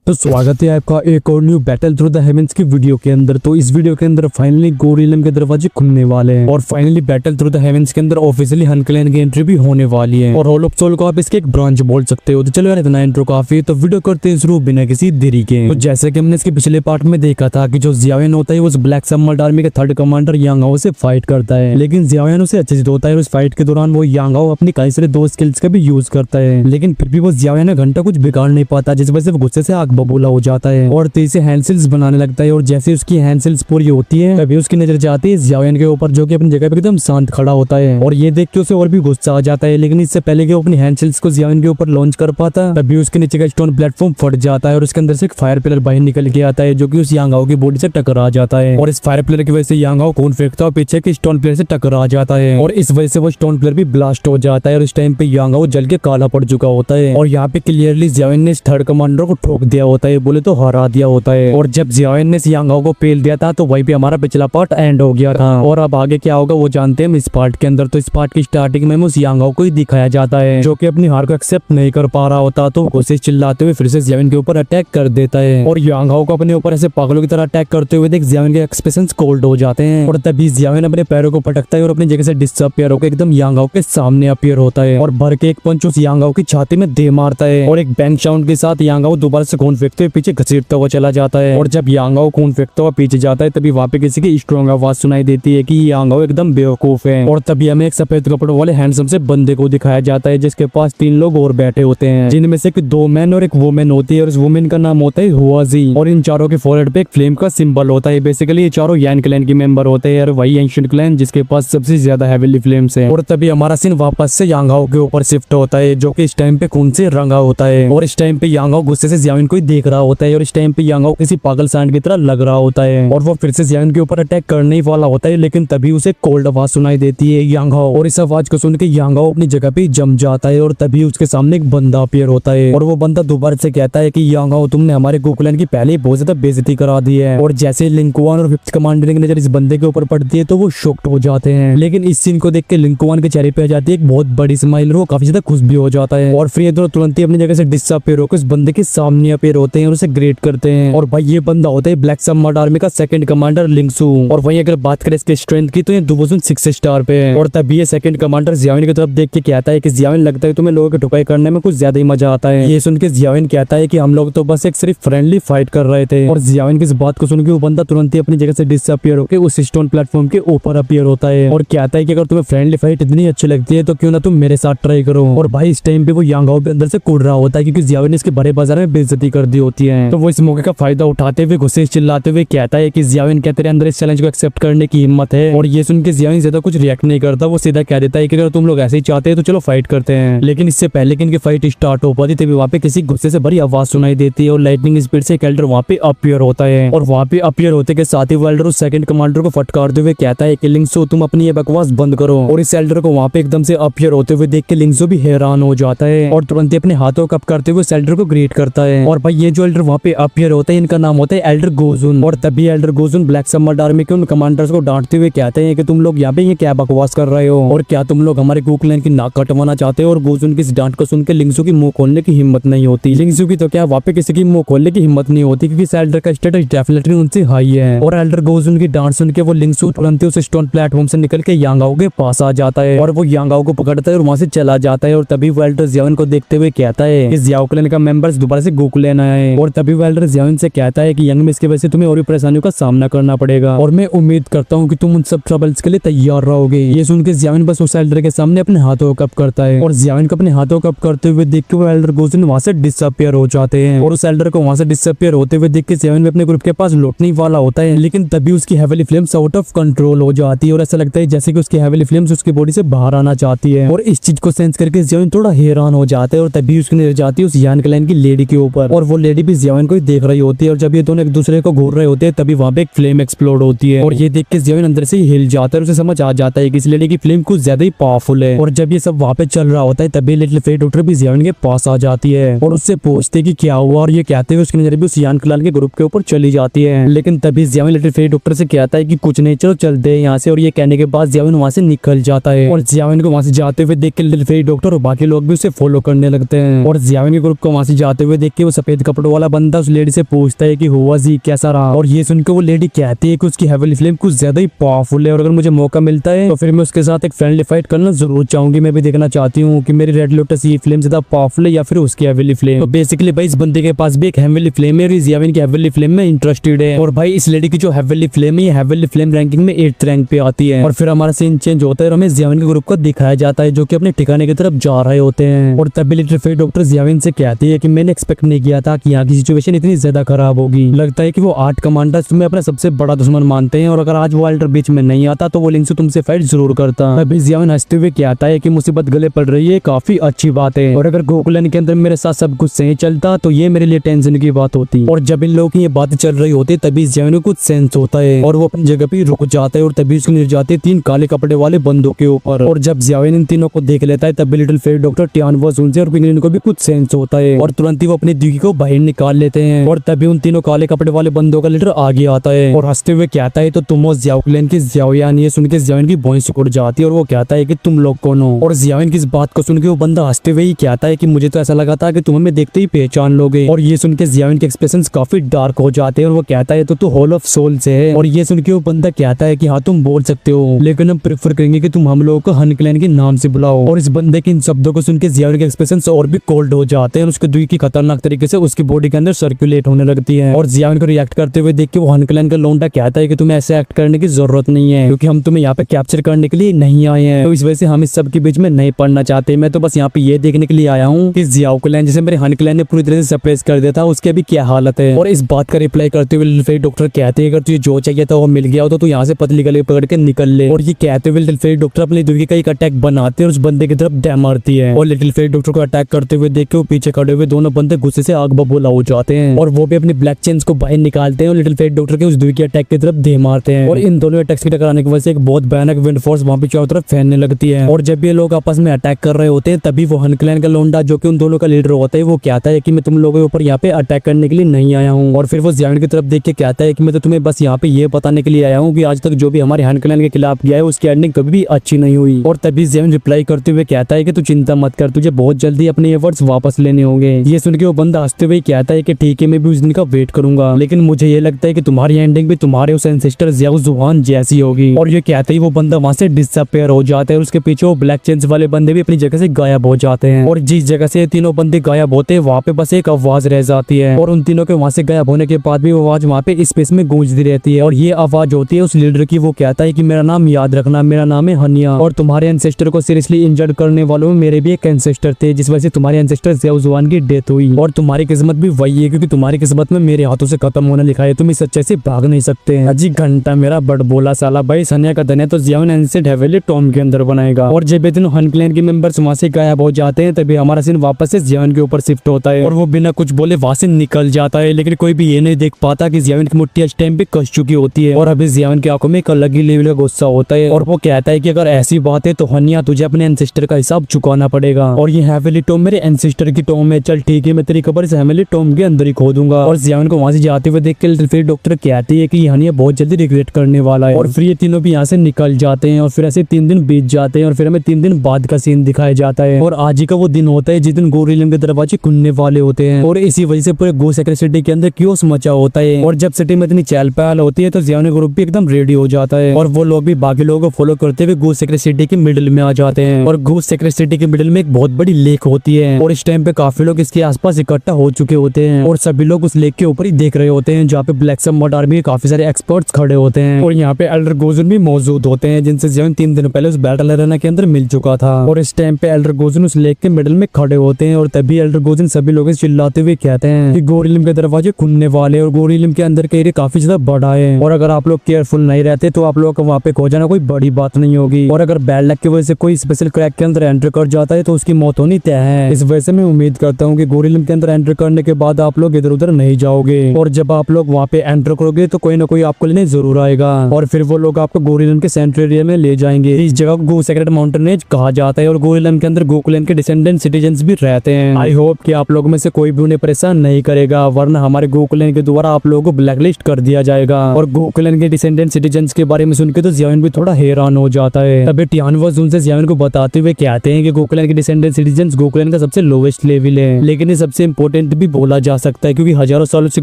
तो स्वागत है आपका एक और new battle through the heavens की वीडियो के अंदर। तो इस वीडियो के अंदर फाइनली गोरिल्लम के दरवाजे खुलने वाले हैं और finally battle through the heavens के अंदर ऑफिशियली हन क्लैन की एंट्री भी होने वाली है और हॉल ऑफ सोल को आप इसके एक ब्रांच बोल सकते हो। तो चलो यार इतना इंट्रो काफी है, तो वीडियो करते हैं शुरू बिना किसी देरी के। तो जैसे कि हमने इसके पिछले पार्ट में देखा था कि जो जियावेन होता है वो उस ब्लैक सबमर्ड आर्मी के थर्ड कमांडर यांग हाओ से फाइट करता है, लेकिन जियावेन उसे अच्छे से होता है और उस फाइट के दौरान वो यांग हाओ अपनी कई सारे दो स्किल्स का भी यूज करता है, लेकिन फिर भी वो जियावेन घंटा कुछ बिगाड़ नहीं पाता, जिस वजह से वो गुस्से से आग बबूला हो जाता है और तेजी से हैंडसिल्स बनाने लगता है। और जैसे उसकी हैंडसिल्स पूरी होती है तभी उसकी नजर जाती है जियावेन के ऊपर, जो कि अपनी जगह पे एकदम शांत खड़ा होता है और ये देख के उसे और भी गुस्सा आ जाता है। लेकिन इससे पहले कि वो अपनी हैंडसिल्स को जियावेन के ऊपर लॉन्च कर पाता तभी उसके नीचे का स्टोन प्लेटफॉर्म फट जाता है और उसके अंदर से एक फायर पिलर बाहर निकल के आता है, जो कि उस यांग हाओ की बॉडी से टकरा जाता है और इस फायर पिलर की वजह से यांग हाओ खून फेंकता है और पीछे के स्टोन पिलर से टकरा जाता है और इस वजह से वो स्टोन पिलर भी ब्लास्ट हो जाता है और इस टाइम पे यांग हाओ जल के काला पड़ चुका होता है। और यहाँ पे क्लियरली जियावेन ने इस थर्ड कमांडर को ठोक दिया होता है, बोले तो हरा दिया होता है। और जब जियावेन ने यांग हाओ को पेल दिया था तो वहीं पे हमारा पिछला पार्ट एंड हो गया था और अब आगे क्या होगा वो जानते हैं हम इस पार्ट के अंदर। तो इस पार्ट की स्टार्टिंग में उस यांग हाओ को ही दिखाया जाता है जो कि अपनी हार को एक्सेप्ट नहीं कर पा रहा होता, तो कोशिश चिल्लाते हुए फिर से जियावेन के ऊपर अटैक कर देता है और यांग हाओ को अपने ऊपर ऐसे पागलों की तरह अटैक करते हुए देख जियावेन के एक्सप्रेशंस कोल्ड हो जाते हैं और तभी जियावेन अपने पैरों को पटकता है और अपनी जगह से डिसअपियर होकर एकदम यांग हाओ के सामने अपीयर होता है और भर के एक पंच उस यांग हाओ की छाती में दे मारता है और एक बैंग साउंड के साथ यांग हाओ दोबारा से खून फेंकते हुए पीछे घसीटता हुआ चला जाता है। और जब यांग हाओ खून फेंकता हुआ पीछे जाता है तभी वहाँ पे किसी की स्ट्रॉन्ग आवाज सुनाई देती है कि यांग हाओ एकदम बेवकूफ है और तभी हमें एक सफेद कपड़ों वाले हैंडसम से बंदे को दिखाया जाता है जिसके पास 3 लोग और बैठे होते हैं, जिनमें से 2 मैन और 1 वुमेन होती है और उस वुमेन का नाम होता है हुआजी और इन चारों के फॉरहेड पे एक फ्लेम का सिंबल होता है। बेसिकली ये चारों यान क्लैन के मेंबर होते हैं और वही एंशिएंट क्लैन जिसके पास सबसे ज्यादा हेवीली फ्लेम्स है। और तभी हमारा सीन वापस से यांग हाओ के ऊपर शिफ्ट होता है जो कि इस टाइम पे खून से रंगा होता है और इस टाइम पे यांग हाओ गुस्से से जियावेन को ही देख रहा होता है और इस टाइम पे यांग हाओ किसी पागल सांड की तरह लग रहा होता है और वो फिर से जियावेन के ऊपर अटैक करने ही वाला होता है, लेकिन तभी उसे कोल्ड आवाज सुनाई देती है यांग हाओ और इस आवाज को सुन के यांग हाओ अपनी जगह पे जम जाता है और तभी उसके सामने एक बंदा अपीयर होता है और वो बंदा दोबारा से कहता है कि यांग हाओ तुमने हमारे गोकुलन की पहले ही बहुत ज्यादा बेइज्जती करा दी है। और जैसे लिंकुआन और फिफ्थ कमांडर की नजर इस बंदे के ऊपर पड़ती है तो वो शॉक्ड हो जाते हैं, लेकिन इस सीन को देख के लिंकुआन के चेहरे पे आ जाती है एक बहुत बड़ी स्माइल और वो काफी ज्यादा खुश भी हो जाता है और फिर ये दोनों तुरंत ही अपनी जगह से डिसअपीयर होकर उस बंदे के सामने अपीयर होते हैं और उसे ग्रेट करते हैं। और भाई ये बंदा होता है ब्लैक सबमर्ड आर्मी का सेकंड कमांडर लिंगसू और वहीं अगर बात करें इसके स्ट्रेंथ की तो ये 206 स्टार पे है। और तभी ये सेकंड कमांडर जियावेन की तरफ देख के कहता है कि जियावेन लगता है तुम्हें लोगों की ठुकाई करने में कुछ ज्यादा ही मजा आता है। ये सुन के जियावेन कहता है कि हम लोग तो बस एक सिर्फ फ्रेंडली फाइट कर रहे थे। और जियावेन की इस बात को सुन के वो बंदा तुरंत ही अपनी जगह से डिसअपीयर होकर उस स्टोन प्लेटफॉर्म के ऊपर अपीयर होता है और कहता है कि अगर तुम्हें फ्रेंडली फाइट इतनी अच्छी लगती है तो क्यों ना तुम मेरे साथ ट्राई करो। और भाई इस टाइम पे वो यांग हाओ के अंदर से कूद रहा होता है क्योंकि जियावेन ने इसके बड़े बाजार में बेइज्जती कर दी होती है, तो वो इस मौके का फायदा उठाते हुए गुस्से से चिल्लाते हुए कहता है कि जियावेन क्या तेरे अंदर इस चैलेंज को एक्सेप्ट करने की हिम्मत है। और ये सुन के जियावेन ज्यादा कुछ रिएक्ट नहीं करता, वो सीधा कह देता है कि अगर तुम लोग ऐसे ही चाहते हैं तो चलो फाइट करते हैं। लेकिन इससे पहले कि इनकी फाइट स्टार्ट हो पाती तभी वहाँ पे किसी गुस्से से बड़ी आवाज सुनाई देती है और लाइटनिंग स्पीड से एक एल्डर वहाँ पे अपीयर होता है और वहाँ पे अपीयर होते के साथ ही वो एल्डर उस सेकंड कमांडर को फटकारते हुए कहता है कि लिंगसू तुम अपनी ये बकवास बंद करो। और इस एल्डर को वहाँ पे एकदम से अपीयर होते हुए देख के लिंगसू भी हैरान हो जाता है और तुरंत ही अपने हाथों कप करते हुए उस एल्डर को ग्रेट करता है। और भाई ये जो एल्डर वहाँ पे अपीयर होता है इनका नाम होता है एल्डर गोजुन और तभी एल्डर गोजुन ब्लैक सबमर्ड आर्मी के उन कमांडर्स को डांटते हुए कहते हैं कि तुम लोग यहाँ पे ये क्या बकवास कर रहे हो और क्या तुम लोग हमारे गोकुलन की नाक कटवाना चाहते हो। और गोजुन की इस डांट को सुन के लिंगसू की मुंह खोलने की हिम्मत नहीं होती, लिंगसू की तो क्या वहाँ पे किसी की मुंह खोलने की हिम्मत नहीं होती क्योंकि इस एल्डर का स्टेटस डेफिनेटली उनसे हाई है। और एल्डर गोजुन की डांट सुन के वो लिंगसू तुरंत ही उस स्टोन प्लेटफॉर्म से निकल के यांग हाओ के पास आ जाता है और वो यांग हाओ को पकड़ता है और वहाँ से चला जाता है। और तभी वो एल्डर जियावेन को देखते हुए कहता है कि जियाओ क्लैन का मेंबर्स दोबारा से गोकुलन आया है। और तभी वो एल्डर जियावेन से कहता है कि यंग में इसकी वजह से तुम्हें और भी परेशानियों का सामना करना पड़ेगा और मैं उम्मीद करता हूँ कि तुम उन सब ट्रबल्स के लिए तैयार रहोगे। ये सुन के जियावेन बस उस एल्डर के सामने अपने हाथों कप करता है और जियावेन को अपने हाथों कप करते हुए देख के वो एल्डर गोजुन वहाँ से डिसअपियर हो जाते हैं और उस एल्डर को वहाँ से डिसअपियर होते हुए देख के जियावेन भी अपने ग्रुप के पास लौटने वाला होता है, लेकिन तभी उसकी heavily flames out of control हो जाती है और ऐसा लगता है जैसे कि उसकी हेवीली फ्लेम्स उसकी बॉडी से बाहर आना चाहती है। और इस चीज को सेंस करके जियावेन थोड़ा हैरान हो जाता है और तभी उसकी नजर जाती है उस यान क्लैन की लेडी के ऊपर और वो लेडी भी जियावेन को ही देख रही होती है। और जब ये दोनों एक दूसरे को घूर रहे होते हैं तभी वहाँ पे एक फ्लेम एक्सप्लोड होती है और ये देख के जियावेन अंदर से ही हिल जाता है और उसे समझ आ जाता है कि इस लेडी की फ्लेम कुछ ज्यादा ही पावरफुल है। और जब ये सब वहाँ पे चल रहा होता है तभी लिटिल फेट डॉक्टर भी जियावेन के पास आ जाती है और उससे पूछते कि क्या हुआ और ये कहते हुए उसकी नजर भी उस यान क्लैन के ग्रुप के ऊपर चली जाती है। लेकिन तभी जियावेन लिटिल फेट डॉक्टर से कहता है कि कुछ नहीं चलो चलते हैं यहाँ से। और ये कहने के बाद जियावेन वहाँ से निकल जाता है और जियावेन को वहाँ से जाते हुए देख के लिटिल फेट डॉक्टर और बाकी लोग भी उसे फॉलो करने लगते हैं। और जियावेन के ग्रुप को वहाँ से जाते हुए देख के वो सफेद सफेद कपड़ों वाला बंदा उस लेडी से पूछता है कि हुआ जी कैसा रहा, और ये सुनकर वो लेडी कहती है कि उसकी हेवनली फ्लेम कुछ ज्यादा ही पावरफुल है और अगर मुझे मौका मिलता है तो फिर मैं उसके साथ एक फ्रेंडली फाइट करना जरूर चाहूंगी। मैं भी देखना चाहती हूँ कि मेरी रेड लोटस ये फ्लेम ज्यादा पावरफुल है या फिर उसकी हेवनली फ्लेम। तो बेसिकली भाई इस बंदे के पास भी एक हेवनली फ्लेम है और इस याविन की हेवनली फ्लेम में इंटरेस्टेड है। और भाई इस लेडी की जो हेवनली फ्लेम है ये हेवनली फ्लेम रैंकिंग में 8th रैंक पे आती है। और फिर हमारा सीन चेंज होता है और हमें जियाविन के ग्रुप को दिखाया जाता है जो कि अपने ठिकाने की तरफ जा रहे होते हैं। और तभी लिटिल फेट डॉक्टर जियाविन से कहती है कि मैंने एक्सपेक्ट नहीं किया था कि यहाँ की सिचुएशन इतनी ज्यादा खराब होगी। लगता है कि वो 8 कमांडर्स तुम्हें अपना सबसे बड़ा दुश्मन मानते हैं और अगर आज वो अल्टर बीच में नहीं आता तो वो लिंक्स तुमसे फाइट जरूर करता। तभी जियाविन हंसते हुए कहता है कि मुसीबत गले पड़ रही है, काफी अच्छी बात है, और अगर गोकुलन के अंदर मेरे साथ सब कुछ सही चलता तो ये मेरे लिए टेंशन की बात होती। और जब इन लोगों की ये बात चल रही होती तभी जियाविन को कुछ सेंस होता है और वो अपनी जगह पे रुक जाता है और तभी उसको मिल जाते 3 काले कपड़े वाले बंदों के ऊपर। और जब जियाविन इन तीनों को देख लेता है तभी लिटिल फेट डॉक्टर टियानवो से और पिंगलिन को भी कुछ सेंस होता है और तुरंत ही वो अपनी दुगी को बाहर निकाल लेते हैं। और तभी उन तीनों काले कपड़े वाले बंदों का लीडर आगे आता है और हंसते हुए कहता है तो तुम हो जियाओक्लेन की जियाओयान। ये सुन के जियाविन की भौं सिकुड़ जाती है और वो कहता है कि तुम लोग कौन हो। और जियाविन की इस बात को सुन के वो बंदा हंसते हुए ही कहता है कि मुझे तो ऐसा लगा था कि तुम हमें देखते ही पहचान लोगे। और ये सुन के जियाविन के एक्सप्रेशन काफी डार्क हो जाते हैं और वो कहता है तो तू हॉल ऑफ सोल से है। और ये सुन के वो बंदा कहता है कि हाँ तुम बोल सकते हो लेकिन हम प्रेफर करेंगे कि तुम हम लोगों को हन क्लैन के नाम से बुलाओ। और इस बंदे के इन शब्दों को सुन के जियाविन के एक्सप्रेशन और भी कोल्ड हो जाते हैं और उसके दुई की खतरनाक तरीके से उसकी बॉडी के अंदर सर्कुलेट होने लगती है। और जियाविन को रिएक्ट करते हुए देख के वो हन क्लैन का लोंडा कहता है कि तुम्हें ऐसे एक्ट करने की जरूरत नहीं है क्योंकि हम तुम्हें यहाँ पे कैप्चर करने के लिए नहीं आए हैं, तो इस वजह से हम इस सब के बीच में नहीं पड़ना चाहते। मैं तो बस यहाँ पे ये देखने के लिए आया हूँ कि जियाओ क्लैन जिसे मेरे हन क्लैन ने पूरी तरह से सप्रेस कर दिया था उसके अभी क्या हालत है। और इस बात का रिप्लाई करते हुए लिटिल फेट डॉक्टर कहते हैं अगर तुझे जो चाहिए था वो मिल गया हो तो तू यहाँ से पतली गली पकड़ के निकल ले। और ये कहते हुए लिटिल फेट डॉक्टर अपनी दुगी का एक अटैक बनाते हैं और उस बंदे की तरफ डैम मारती है। और लिटिल फेट डॉक्टर को अटैक करते हुए देख के वो पीछे खड़े हुए दोनों बंदे गुस्से से आग बबूला हो जाते हैं और वो भी अपनी ब्लैक चेन्स को बाहर निकालते हैं और लिटिल फेट डॉक्टर के उस दुगी के अटैक की तरफ दे मारते हैं। और इन दोनों अटैक्स के टकराने की वजह से एक बहुत भयानक विंड फोर्स वहां पे चारों तरफ फैलने लगती है। और जब ये लोग आपस में अटैक कर रहे होते हैं तभी वो हन क्लैन का लोंडा जो कि उन दोनों का लीडर होता है वो कहता है कि मैं तुम लोगों के ऊपर यहाँ पे अटैक करने के लिए नहीं आया हूँ। और फिर वो जियाविन की तरफ देख के कहता है कि मैं तो तुम्हें बस यहाँ पे ये बताने के लिए आया हूँ कि आज तक जो भी हमारे हन क्लैन के खिलाफ गया है उसकी एंडिंग कभी भी अच्छी नहीं हुई। और तभी जियाविन रिप्लाई करते हुए कहता है कि तू चिंता मत कर, तुझे बहुत जल्दी अपने ये वर्ड्स वापस लेने होंगे। ये सुन के वो बंदा हंसते हुए कहता है कि ठीक है मैं भी उस दिन का वेट करूंगा, लेकिन मुझे ये लगता है कि तुम्हारी एंडिंग भी तुम्हारे उस एंसेस्टर जियाओ जुहान जैसी होगी। और ये कहते ही वो बंदा वहां से डिसअपियर हो जाता है और उसके पीछे वो ब्लैक चेन्स वाले बंदे भी अपनी जगह से गायब हो जाते हैं। और जिस जगह से तीनों बंदे गायब होते हैं वहाँ पे बस एक आवाज रह जाती है और उन तीनों के वहां से गायब होने के बाद भी वो आवाज वहाँ पे स्पेस में गूंजती रहती है। और ये आवाज होती है उस लीडर की। वो कहता है कि मेरा नाम याद रखना, मेरा नाम है हनिया और तुम्हारे एंसेस्टर को सीरियसली इंजर्ड करने वालों में मेरे भी एक एंसेस्टर थे जिस वजह से तुम्हारे एंसेस्टर जियाओ जुहान की डेथ हुई। और तुम्हारी किस्मत भी वही है क्योंकि तुम्हारी किस्मत में मेरे हाथों से खत्म होने लिखा है, तुम इस सच्चाई से भाग नहीं सकते। अजी घंटा मेरा बड़ बोला साला भाई सनिया का धनिया तो जियाओ एंसेट हेवेली टॉम के अंदर बनाएगा। और जब तीनों हन क्लैन के मेंबर्स वहां से गायब हो जाते हैं तभी हमारा सीन वापस से जियाओ के ऊपर शिफ्ट होता है और वो बिना कुछ बोले वहां से निकल जाता है। लेकिन कोई भी ये नहीं देख पाता कि जियाओ की मुट्ठी इस टाइम पे कस चुकी होती है और अभी जियाओ की आंखों में एक अलग ही लेवल का गुस्सा होता है और वो कहता है कि अगर ऐसी बात है तो हनिया तुझे अपने एंसेस्टर का हिसाब चुकाना पड़ेगा और ये हेवेली टॉम मेरे एंसेस्टर की टॉम है, चल ठीक है मैं तेरी कब्र इस हेवेली टॉम के अंदर ही खो दूंगा। और जियाओ को वहां से जाते हुए देख के फिर डॉक्टर कहती है कि हनिया बहुत जल्दी रिग्रेट करने वाला है। और फिर ये तीनों भी यहाँ से निकल जाते हैं और फिर ऐसे 3 दिन बीत जाते हैं और फिर हमें 3 दिन बाद का सीन दिखाया जाता है। और आज ही का वो दिन होता है जिस दिन गोरिल्लम के दरवाजे खुलने वाले होते हैं और इसी वजह से पूरे गो सेक्रेट सिटी के अंदर क्यों मचा होता है। और जब सिटी में इतनी चहल पहल होती है तो जियाओ ग्रुप भी एकदम रेडी हो जाता है और वो लोग भी बाकी लोगों को फॉलो करते हुए गो सेक्रेट सिटी के मिडिल में आ जाते हैं। और गो सेक्रेट सिटी के मिडिल में एक बहुत बड़ी लेक होती है और इस टाइम पे काफी लोग इसके आसपास इकट्ठा हो चुके होते हैं और सभी लोग उस लेक के ऊपर ही देख रहे होते हैं जहाँ पे ब्लैक सम आर्मी के काफी सारे एक्सपर्ट्स खड़े होते हैं और यहाँ पे एल्डर गोजुन भी मौजूद होते हैं जिनसे जियाओ 3 दिन पहले उस बैटल एरेना के अंदर मिल चुका था। और इस टाइम पे एल्डर गोजुन उस लेक के मिडिल में खड़े होते हैं और तभी एल्डर गोजुन सभी लोगों से चिल्लाते हुए कहते हैं कि गोरिल्लम के दरवाजे खुलने वाले और गोरिल्लम के अंदर का एरिया काफी ज्यादा बड़ा है और अगर आप लोग केयरफुल नहीं रहते तो आप लोगों को वहाँ पे खो जाना कोई बड़ी बात नहीं होगी और अगर बैड लक की वजह से कोई स्पेशल क्रैक के अंदर एंटर कर जाता है तो उसकी मौत होनी तय है। इस वजह से मैं उम्मीद करता हूँ कि गोरिल्लम के अंदर एंटर करने के बाद आप लोग इधर उधर नहीं जाओगे और जब आप लोग वहाँ पे एंटर करोगे तो कोई ना कोई आपको लेने जरूर आएगा और फिर वो लोग आपको गोरिल्लम के सेंट्रल एरिया में ले जाएंगे। इस जगह को गो सेक्रेट माउंटेन रेंज कहा जाता है और गोरिल्लम के अंदर गोकुलन के डिसेंडेंट सिटीजन्स भी रहते हैं। आई होप कि आप लोगों में से कोई भी उन्हें परेशान नहीं करेगा वरना हमारे गोकुलन के द्वारा आप लोगों को ब्लैकलिस्ट कर दिया जाएगा। और गोकुलन के डिसेंडेंट सिटीजन्स के बारे में सुनकर तो जियाओ भी थोड़ा हैरान हो जाता है। तभी टियानवो उनसे जियाओ को बताते हुए कहते हैं कि गोकुलन के डिसेंडेंट सिटीजन्स गोकुलन का सबसे लोवेस्ट लेवल है लेकिन ये सबसे इंपॉर्टेंट डिसेंडेंट भी बोला जा सकता है, क्योंकि हजारों सालों से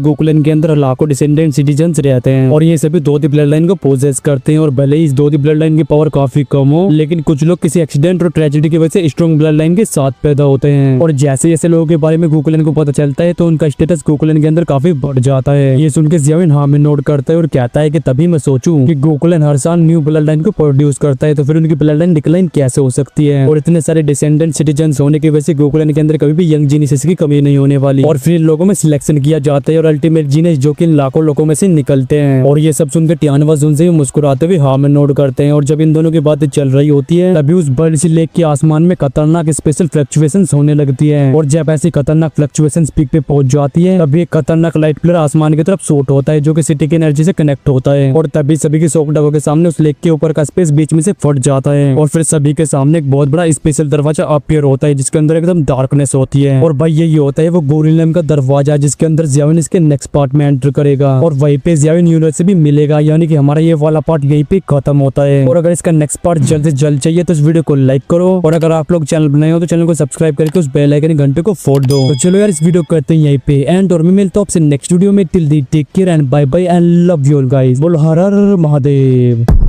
गोकुलन के अंदर लाखों डिसेंडेंट सिटीजन्स रहते हैं और ये सभी दो ब्लड लाइन को पोजेस करते हैं। और भले ही इस दो ब्लड लाइन की पावर काफी कम हो, लेकिन कुछ लोग किसी एक्सीडेंट और ट्रेजेडी की वजह से स्ट्रॉन्ग ब्लड लाइन के साथ पैदा होते हैं। और जैसे जैसे लोगों के बारे में गोकुलन को पता चलता है तो उनका स्टेटस गोकुलन के अंदर काफी बढ़ जाता है। ये सुनकर ज़्याविन हाँ में नोट करता है और कहता है कि तभी मैं सोचूं कि गोकुलन हर साल न्यू ब्लड लाइन को प्रोड्यूस करता है, तो फिर उनकी ब्लड लाइन डिक्लाइन कैसे हो सकती है। और इतने सारे डिसेंडेंट सिटीजन्स होने की वजह से गोकुलन के अंदर कभी भी यंग जीनियस की कमी नहीं होने वाली। और फिर लोगों में सिलेक्शन किया जाता है और अल्टीमेट जीनियस जो कि लाखों लोगों में से निकलते हैं। और ये सब सुनकर टियानवा जुनसे मुस्कुराते हुए हाँ में नोट करते हैं। और जब इन दोनों की बातें चल रही होती है तभी उस बड़ी सी लेक के आसमान में खतरनाक स्पेशल फ्लक्चुएशंस होने लगती है। और जब ऐसी खतरनाक फ्लक्चुएशंस पीक पे पहुंच जाती है तभी एक खतरनाक लाइट फ्लेयर आसमान की तरफ शूट होता है, जो कि सिटी की एनर्जी से कनेक्ट होता है। और तभी सभी की शॉक डगों के सामने उस लेक के ऊपर का स्पेस बीच में से फट जाता है और फिर सभी के सामने एक बहुत बड़ा स्पेशल दरवाजा अपीयर होता है, जिसके अंदर एकदम डार्कनेस होती है। और भाई यही होता है वो गोरिल्लम का दरवाजा, जिसके अंदर ज़्याविन इसके नेक्स्ट पार्ट में एंटर करेगा और वहीं पे ज़्याविन यूनिवर्स से भी मिलेगा, यानी कि हमारा ये वाला पार्ट यहीं पे खत्म होता है। और अगर इसका नेक्स्ट पार्ट जल्द से जल्द चाहिए तो इस वीडियो को लाइक करो, और अगर आप लोग चैनल बनाए हो तो चैनल को सब्सक्राइब करके उस बेल आइकन घंटे को फोड़ दो। तो चलो यार इस वीडियो करते हैं यहीं पे एंड, और मैं मिलता हूं आपसे नेक्स्ट वीडियो में। Till then take care and bye bye and love you all guys. बोलो हर हर महादेव।